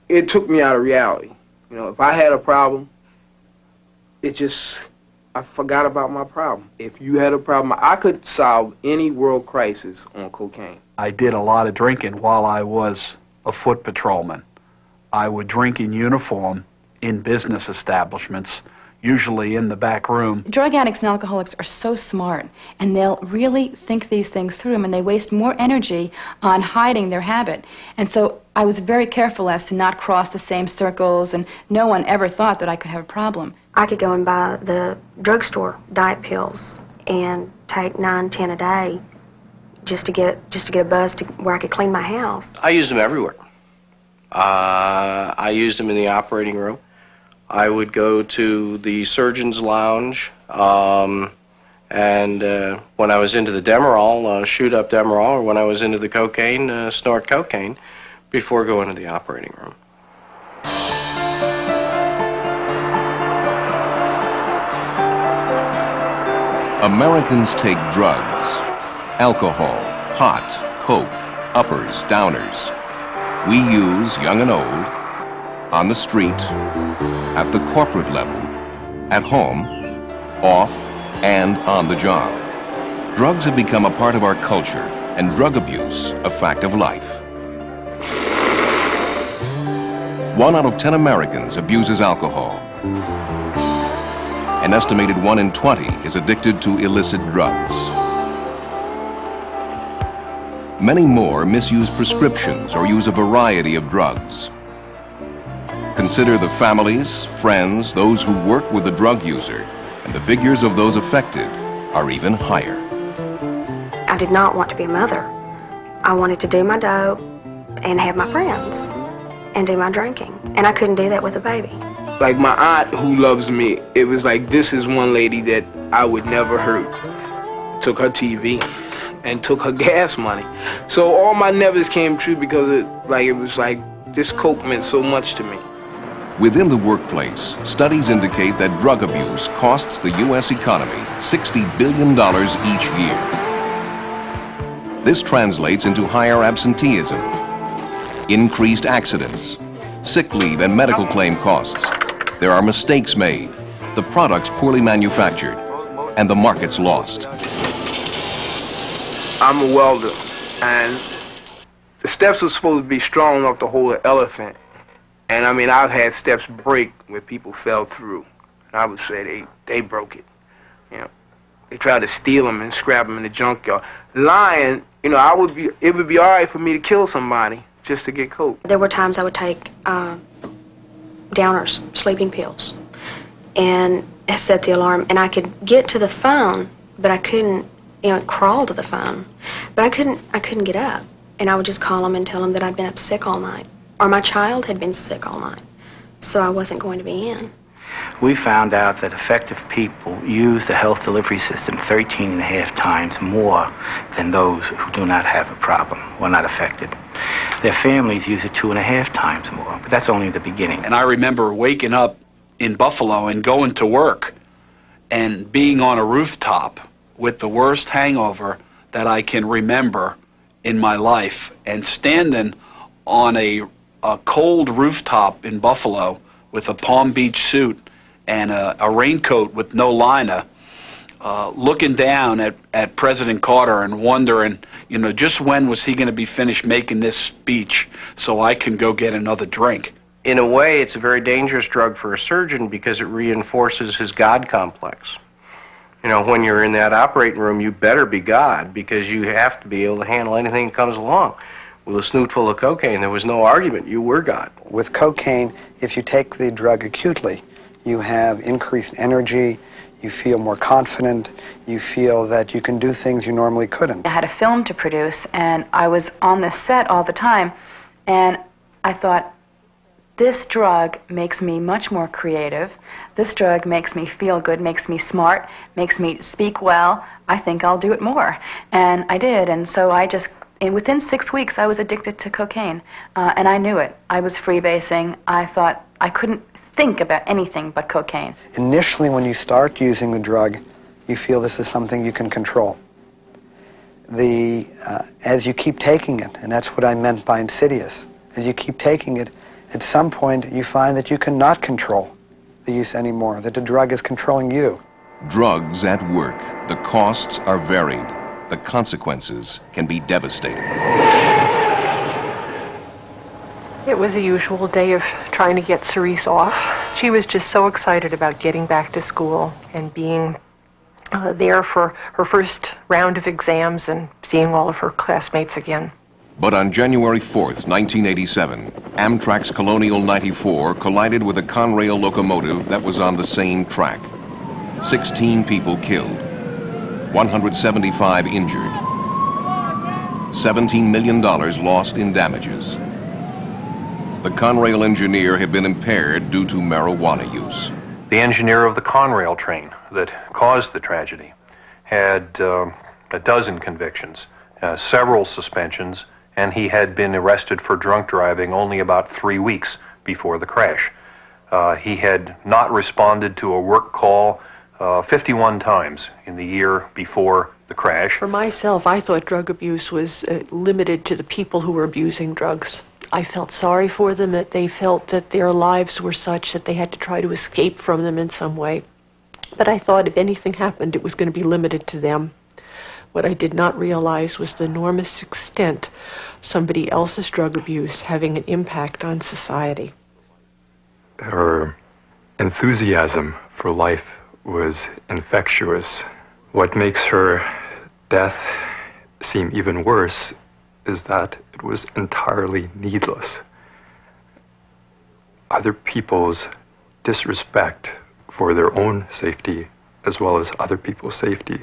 it took me out of reality. You know, if I had a problem, I forgot about my problem. If you had a problem, I could solve any world crisis on cocaine. I did a lot of drinking while I was a foot patrolman. I would drink in uniform in business establishments, usually in the back room. Drug addicts and alcoholics are so smart, and they'll really think these things through, and they waste more energy on hiding their habit. And so I was very careful as to not cross the same circles, and no one ever thought that I could have a problem. I could go and buy the drugstore diet pills and take 9, 10 a day just to get a buzz to where I could clean my house. I used them everywhere. I used them in the operating room. I would go to the surgeon's lounge, and when I was into the Demerol, shoot up Demerol, or when I was into the cocaine, snort cocaine before going to the operating room. Americans take drugs, alcohol, pot, coke, uppers, downers. We use, young and old, on the street, at the corporate level, at home, off, and on the job. Drugs have become a part of our culture, and drug abuse a fact of life. 1 out of 10 Americans abuses alcohol. An estimated 1 in 20 is addicted to illicit drugs. Many more misuse prescriptions or use a variety of drugs. Consider the families, friends, those who work with the drug user, and the figures of those affected are even higher. I did not want to be a mother. I wanted to do my dope and have my friends and do my drinking, and I couldn't do that with a baby. Like my aunt who loves me, it was like, this is one lady that I would never hurt. Took her TV and took her gas money. So all my nevers came true because it was like this coke meant so much to me. Within the workplace, studies indicate that drug abuse costs the U.S. economy $60 billion each year. This translates into higher absenteeism, increased accidents, sick leave and medical claim costs. There are mistakes made, the products poorly manufactured, and the markets lost. I'm a welder, and the steps are supposed to be strong enough to hold an elephant. And I mean, I've had steps break where people fell through. And I would say they broke it. You know, they tried to steal them and scrap them in the junkyard. Lying, you know, it would be all right for me to kill somebody just to get coke. There were times I would take downers, sleeping pills, and set the alarm, and I could get to the phone, but I couldn't, you know, crawl to the phone. But I couldn't get up, and I would just call them and tell them that I'd been up sick all night, or my child had been sick all night, so I wasn't going to be in. We found out that effective people use the health delivery system 13.5 times more than those who do not have a problem or not affected. Their families use it 2.5 times more, but that's only the beginning. And I remember waking up in Buffalo and going to work and being on a rooftop with the worst hangover that I can remember in my life, and standing on a cold rooftop in Buffalo with a Palm Beach suit and a raincoat with no liner, looking down at President Carter and wondering, you know, just when was he going to be finished making this speech so I can go get another drink. In a way, it's a very dangerous drug for a surgeon because it reinforces his God complex. You know, when you're in that operating room, you better be God, because you have to be able to handle anything that comes along. With a snoot full of cocaine, there was no argument. You were God. With cocaine, if you take the drug acutely, you have increased energy, you feel more confident, you feel that you can do things you normally couldn't. I had a film to produce, and I was on this set all the time, and I thought, this drug makes me much more creative. This drug makes me feel good, makes me smart, makes me speak well. I think I'll do it more. And I did, and so and within 6 weeks, I was addicted to cocaine, and I knew it. I was freebasing. I thought I couldn't think about anything but cocaine. Initially, when you start using the drug, you feel this is something you can control. As you keep taking it, and that's what I meant by insidious, as you keep taking it, At some point, you find that you cannot control the use anymore, that the drug is controlling you. Drugs at work. The costs are varied. The consequences can be devastating. It was a usual day of trying to get Cerise off. She was just so excited about getting back to school and being there for her first round of exams and seeing all of her classmates again. But on January 4th, 1987, Amtrak's Colonial 94 collided with a Conrail locomotive that was on the same track. 16 people killed, 175 injured, $17 million lost in damages. The Conrail engineer had been impaired due to marijuana use. The engineer of the Conrail train that caused the tragedy had a dozen convictions, several suspensions, and he had been arrested for drunk driving only about 3 weeks before the crash. He had not responded to a work call 51 times in the year before the crash. For myself, I thought drug abuse was limited to the people who were abusing drugs. I felt sorry for them, that they felt that their lives were such that they had to try to escape from them in some way. But I thought if anything happened, it was going to be limited to them. What I did not realize was the enormous extent somebody else's drug abuse having an impact on society. Her enthusiasm for life was infectious. What makes her death seem even worse is that it was entirely needless. Other people's disrespect for their own safety, as well as other people's safety,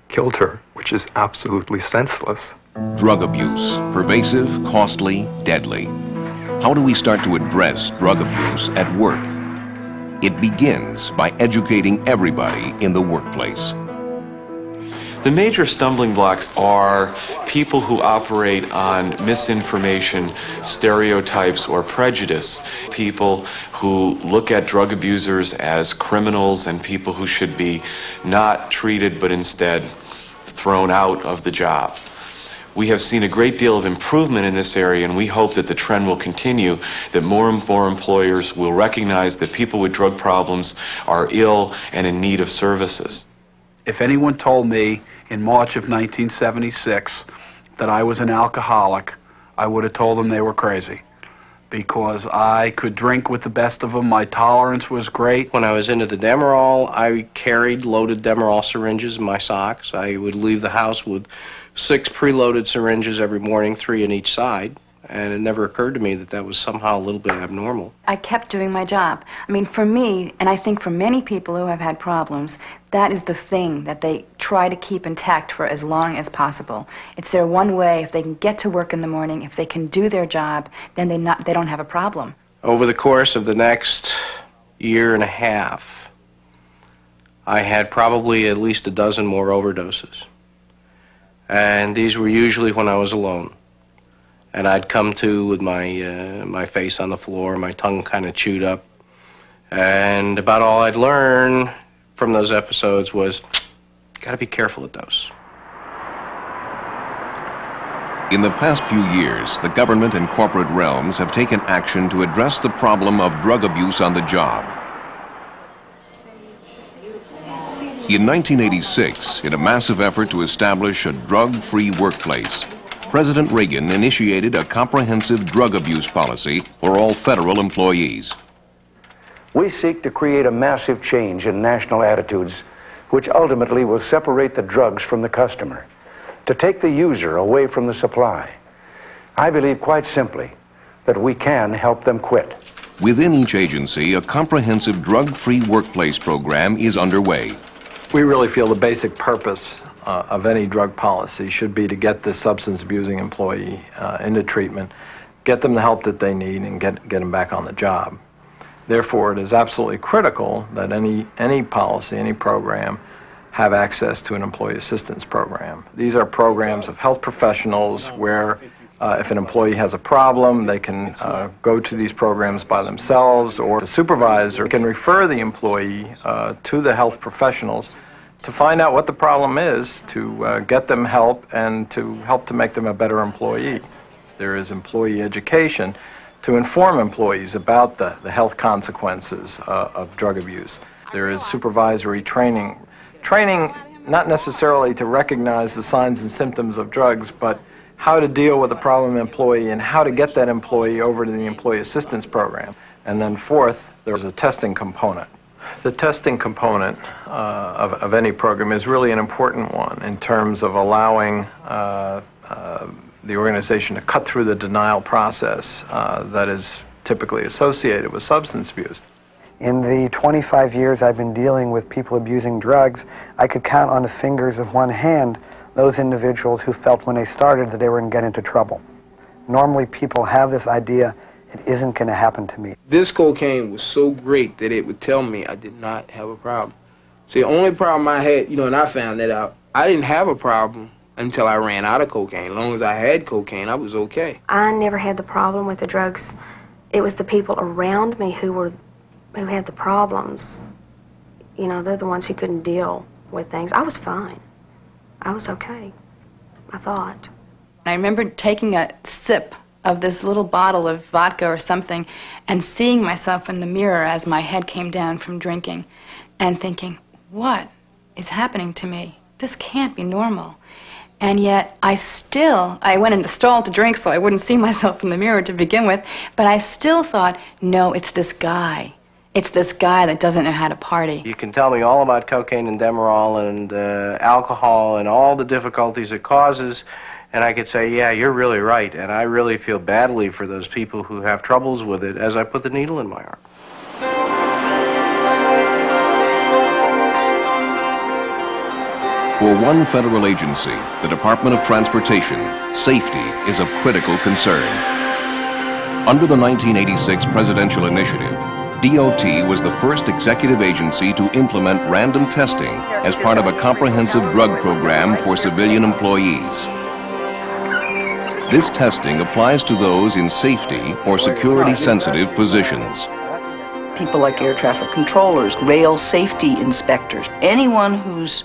killed her, which is absolutely senseless. Drug abuse, pervasive, costly, deadly. How do we start to address drug abuse at work? It begins by educating everybody in the workplace. The major stumbling blocks are people who operate on misinformation, stereotypes, or prejudice. People who look at drug abusers as criminals and people who should be not treated but instead thrown out of the job. We have seen a great deal of improvement in this area, and we hope that the trend will continue, that more and more employers will recognize that people with drug problems are ill and in need of services. If anyone told me in March of 1976 that I was an alcoholic, I would have told them they were crazy, because I could drink with the best of them. My tolerance was great. When I was into the Demerol, I carried loaded Demerol syringes in my socks. I would leave the house with 6 preloaded syringes every morning, 3 on each side. And it never occurred to me that that was somehow a little bit abnormal. I kept doing my job. I mean, for me, and I think for many people who have had problems, that is the thing that they try to keep intact for as long as possible. It's their one way. If they can get to work in the morning, if they can do their job, then they don't have a problem. Over the course of the next year and a half, I had probably at least a dozen more overdoses. And these were usually when I was alone. And I'd come to with my face on the floor, my tongue kind of chewed up. And about all I'd learn from those episodes was, gotta be careful at those. In the past few years, the government and corporate realms have taken action to address the problem of drug abuse on the job. In 1986, in a massive effort to establish a drug-free workplace, President Reagan initiated a comprehensive drug abuse policy for all federal employees. We seek to create a massive change in national attitudes, which ultimately will separate the drugs from the customer, to take the user away from the supply. I believe quite simply that we can help them quit. Within each agency, a comprehensive drug-free workplace program is underway. We really feel the basic purpose of any drug policy should be to get the substance abusing employee into treatment, get them the help that they need, and get them back on the job. Therefore, it is absolutely critical that any policy, any program, have access to an employee assistance program. These are programs of health professionals where if an employee has a problem, they can go to these programs by themselves, or the supervisor can refer the employee to the health professionals to find out what the problem is, to get them help, and to help to make them a better employee. There is employee education to inform employees about the health consequences of drug abuse. There is supervisory training. Training not necessarily to recognize the signs and symptoms of drugs, but how to deal with a problem employee and how to get that employee over to the employee assistance program. And then fourth, there's a testing component. The testing component of any program is really an important one in terms of allowing the organization to cut through the denial process that is typically associated with substance abuse. In the 25 years I've been dealing with people abusing drugs, I could count on the fingers of one hand those individuals who felt when they started that they were going to get into trouble. Normally people have this idea, it isn't going to happen to me. This cocaine was so great that it would tell me I did not have a problem. See, the only problem I had, and I found that out, I didn't have a problem until I ran out of cocaine. As long as I had cocaine, I was okay. I never had the problem with the drugs. It was the people around me who had the problems. They're the ones who couldn't deal with things. I was fine. I was okay, I thought. I remember taking a sip of this little bottle of vodka or something and seeing myself in the mirror as my head came down from drinking and thinking, what is happening to me? This can't be normal. And yet I went in the stall to drink so I wouldn't see myself in the mirror to begin with, but I still thought, no, it's this guy. It's this guy that doesn't know how to party. You can tell me all about cocaine and Demerol and alcohol and all the difficulties it causes, and I could say, yeah, you're really right, and I really feel badly for those people who have troubles with it as I put the needle in my arm. For one federal agency, the Department of Transportation, safety is of critical concern. Under the 1986 presidential initiative, DOT was the first executive agency to implement random testing as part of a comprehensive drug program for civilian employees. This testing applies to those in safety or security-sensitive positions. People like air traffic controllers, rail safety inspectors, anyone whose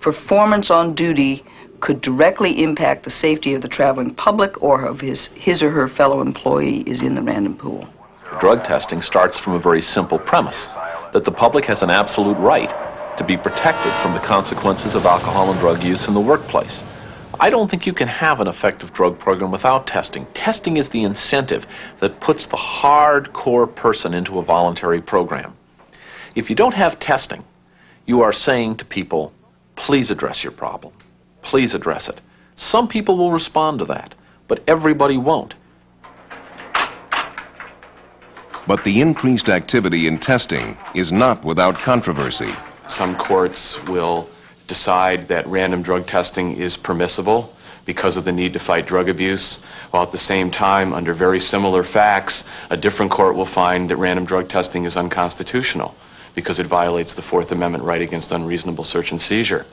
performance on duty could directly impact the safety of the traveling public or of his or her fellow employee is in the random pool. Drug testing starts from a very simple premise, that the public has an absolute right to be protected from the consequences of alcohol and drug use in the workplace. I don't think you can have an effective drug program without testing. Testing is the incentive that puts the hardcore person into a voluntary program. If you don't have testing, you are saying to people, please address your problem. Please address it. Some people will respond to that, but everybody won't. But the increased activity in testing is not without controversy. Some courts will decide that random drug testing is permissible because of the need to fight drug abuse, while at the same time, under very similar facts, a different court will find that random drug testing is unconstitutional because it violates the Fourth Amendment right against unreasonable search and seizure.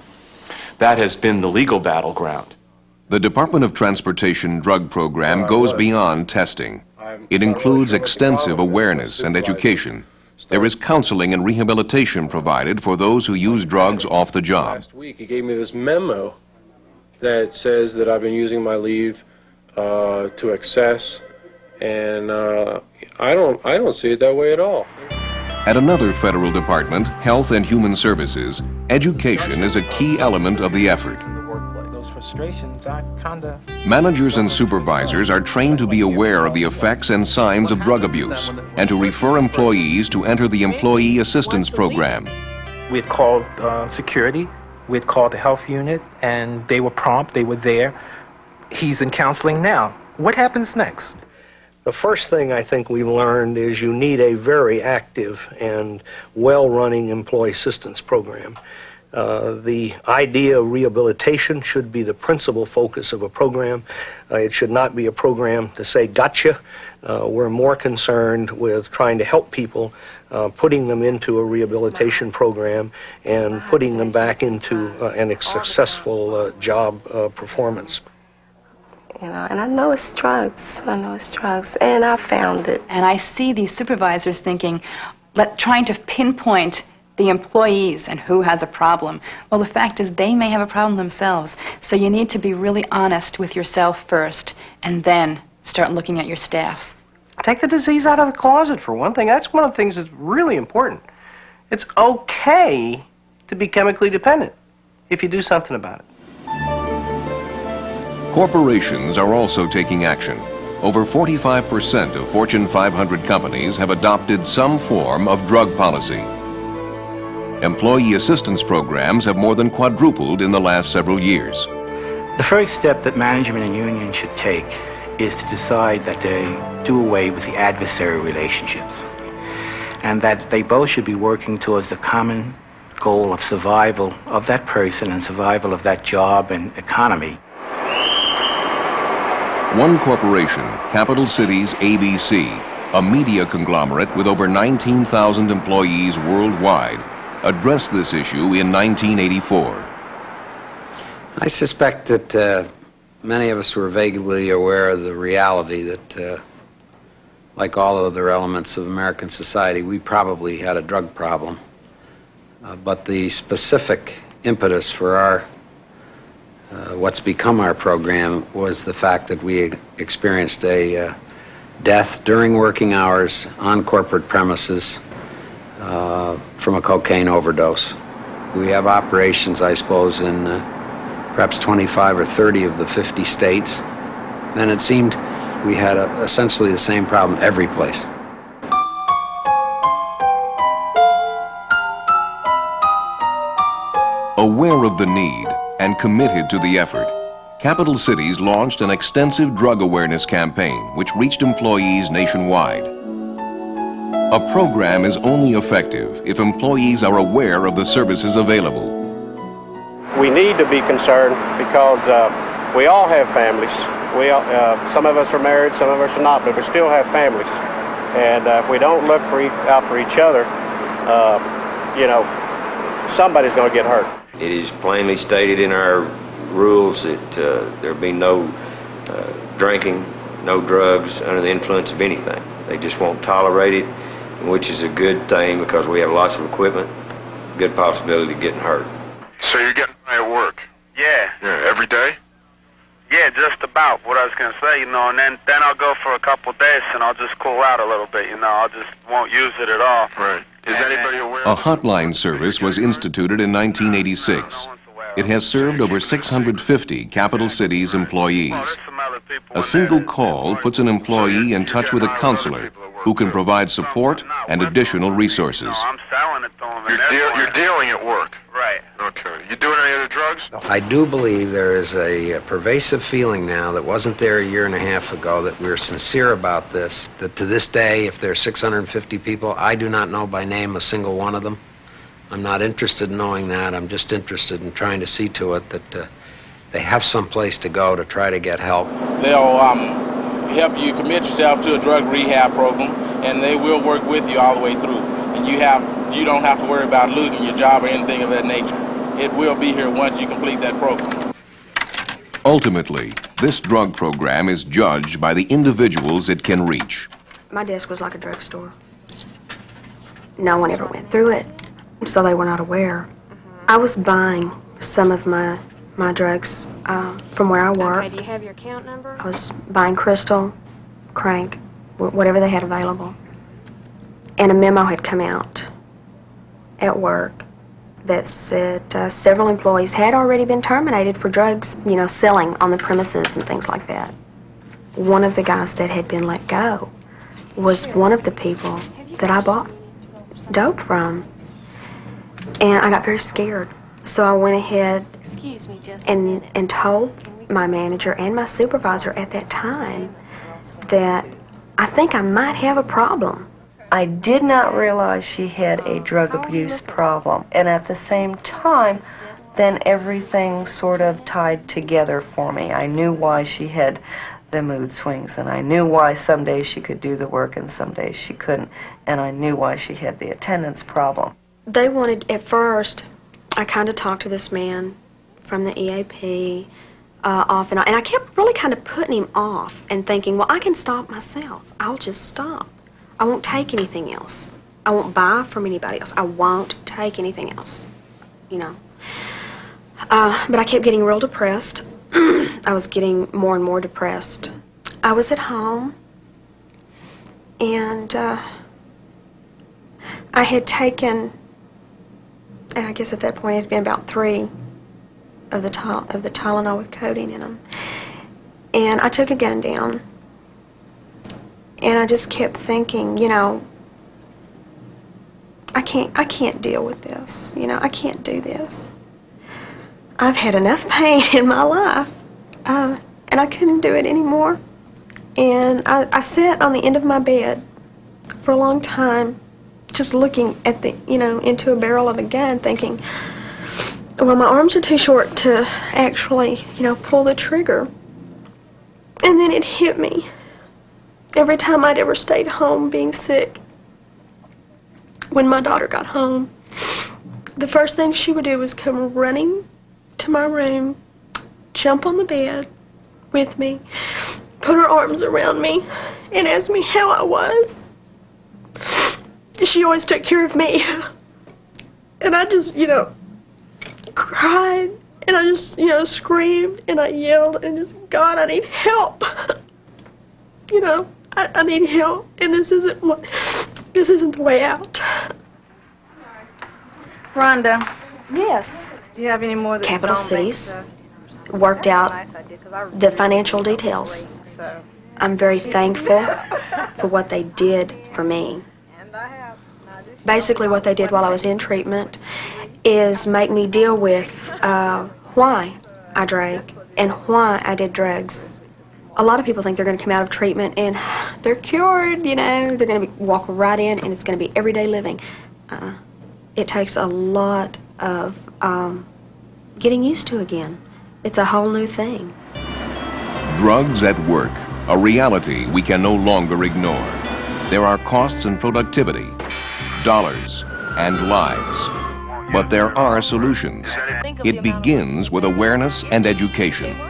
That has been the legal battleground. The Department of Transportation drug program goes beyond testing. It includes extensive awareness and education. There is counseling and rehabilitation provided for those who use drugs off the job. Last week, he gave me this memo that says that I've been using my leave to excess, and I don't see it that way at all. At another federal department, Health and Human Services, education is a key element of the effort. Managers and supervisors are trained to be aware of the effects and signs of drug abuse and to refer employees to enter the Employee Assistance Program. We had called security, we had called the health unit, and they were prompt, they were there. He's in counseling now. What happens next? The first thing I think we learned is you need a very active and well-running employee assistance program. The idea of rehabilitation should be the principal focus of a program. It should not be a program to say, gotcha. We're more concerned with trying to help people, putting them into a rehabilitation program and putting them back into a successful job performance. And I know it's drugs. I know it's drugs, and I found it. And I see these supervisors thinking, trying to pinpoint the employees and who has a problem. Well, the fact is they may have a problem themselves, so you need to be really honest with yourself first and then start looking at your staffs. Take the disease out of the closet, for one thing. That's one of the things that's really important. It's okay to be chemically dependent if you do something about it. Corporations are also taking action. Over 45% of Fortune 500 companies have adopted some form of drug policy. Employee assistance programs have more than quadrupled in the last several years. The first step that management and unions should take is to decide that they do away with the adversary relationships and that they both should be working towards the common goal of survival of that person and survival of that job and economy. One corporation, Capital Cities ABC, a media conglomerate with over 19,000 employees worldwide, addressed this issue in 1984. I suspect that many of us were vaguely aware of the reality that, like all other elements of American society, we probably had a drug problem. But the specific impetus for our what's become our program was the fact that we experienced a death during working hours on corporate premises from a cocaine overdose. We have operations, I suppose, in perhaps 25 or 30 of the 50 states, and it seemed we had essentially the same problem every place. Aware of the need and committed to the effort, Capital Cities launched an extensive drug awareness campaign which reached employees nationwide. A program is only effective if employees are aware of the services available. We need to be concerned because we all have families. Some of us are married, some of us are not, but we still have families. And if we don't look out for each other, you know, somebody's going to get hurt. It is plainly stated in our rules that there be no drinking, no drugs under the influence of anything. They just won't tolerate it, which is a good thing because we have lots of equipment, good possibility of getting hurt. So you're getting high at work? Yeah. Yeah, every day? Yeah, just about what I was going to say, you know, and then I'll go for a couple of days and I'll just cool out a little bit, you know, I just won't use it at all. Right. Is anybody aware? A hotline service was instituted in 1986. It has served over 650 Capital Cities employees. A single call puts an employee in touch with a counselor who can provide support and additional resources. I'm selling it to them. You're dealing at work? Right. Okay. You doing any other drugs? I do believe there is a pervasive feeling now that wasn't there a year and a half ago that we're sincere about this, that to this day, if there are 650 people, I do not know by name a single one of them. I'm not interested in knowing that. I'm just interested in trying to see to it that they have some place to go to try to get help. They'll help you commit yourself to a drug rehab program, and they will work with you all the way through. And you don't have to worry about losing your job or anything of that nature. It will be here once you complete that program. Ultimately, this drug program is judged by the individuals it can reach. My desk was like a drugstore. No one ever went through it, so they were not aware. I was buying some of my drugs from where I work. Okay, do you have your account number? I was buying crystal, crank, whatever they had available. And a memo had come out at work that said several employees had already been terminated for drugs, you know, selling on the premises and things like that. One of the guys that had been let go was one of the people that I bought dope from. And I got very scared. So I went ahead and told my manager and my supervisor at that time that I think I might have a problem. I did not realize she had a drug abuse problem. And at the same time, then everything sort of tied together for me. I knew why she had the mood swings, and I knew why some days she could do the work and some days she couldn't, and I knew why she had the attendance problem. They wanted, at first, I kind of talked to this man from the EAP off and on, and I kept really kind of putting him off and thinking, well, I can stop myself. I'll just stop. I won't take anything else. I won't buy from anybody else. I won't take anything else, you know. But I kept getting real depressed. I was getting more and more depressed. I was at home, And I had taken, I guess at that point it had been about 3 of the Tylenol with codeine in them. And I took a gun down, and I just kept thinking, you know, I can't deal with this. You know, I can't do this. I've had enough pain in my life, and I couldn't do it anymore. And I sat on the end of my bed for a long time, just looking at the, you know, into a barrel of a gun, thinking, well, my arms are too short to actually, you know, pull the trigger. And then it hit me. Every time I'd ever stayed home being sick, when my daughter got home, the first thing she would do was come running to my room, jump on the bed with me, put her arms around me, and ask me how I was. She always took care of me. And I just, you know, cried, and I just, you know, screamed, and I yelled, and just, God, I need help. You know, I need help, and this isn't the way out. Rhonda. Yes. Do you have any more that Capital cities worked out the financial details. I'm very thankful for what they did for me. Basically what they did while I was in treatment is make me deal with why I drank and why I did drugs. A lot of people think they're going to come out of treatment and they're cured, you know, they're going to walk right in and it's going to be everyday living. It takes a lot of getting used to again. It's a whole new thing. Drugs at work, a reality we can no longer ignore. There are costs in productivity, dollars, and lives. But there are solutions. It begins with awareness and education.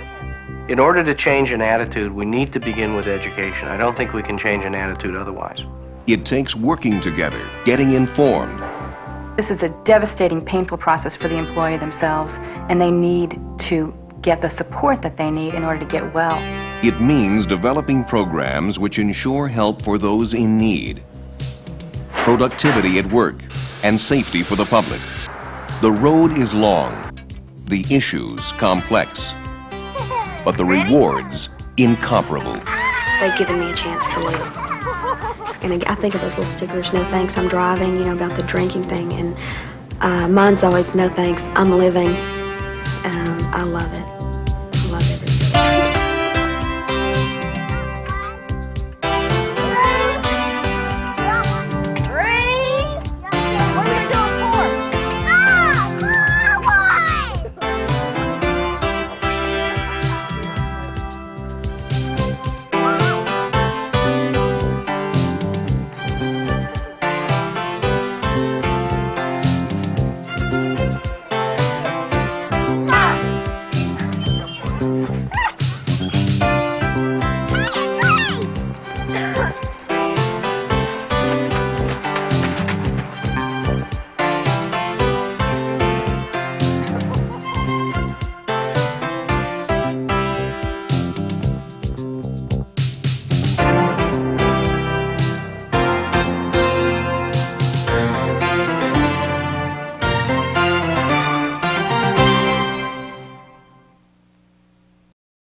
In order to change an attitude, we need to begin with education. I don't think we can change an attitude otherwise. It takes working together, getting informed. This is a devastating, painful process for the employee themselves, and they need to get the support that they need in order to get well. It means developing programs which ensure help for those in need, productivity at work, and safety for the public. The road is long, the issues complex, but the rewards incomparable. They've given me a chance to live. And I think of those little stickers, no thanks, I'm driving, you know, about the drinking thing. And mine's always, no thanks, I'm living. I love it.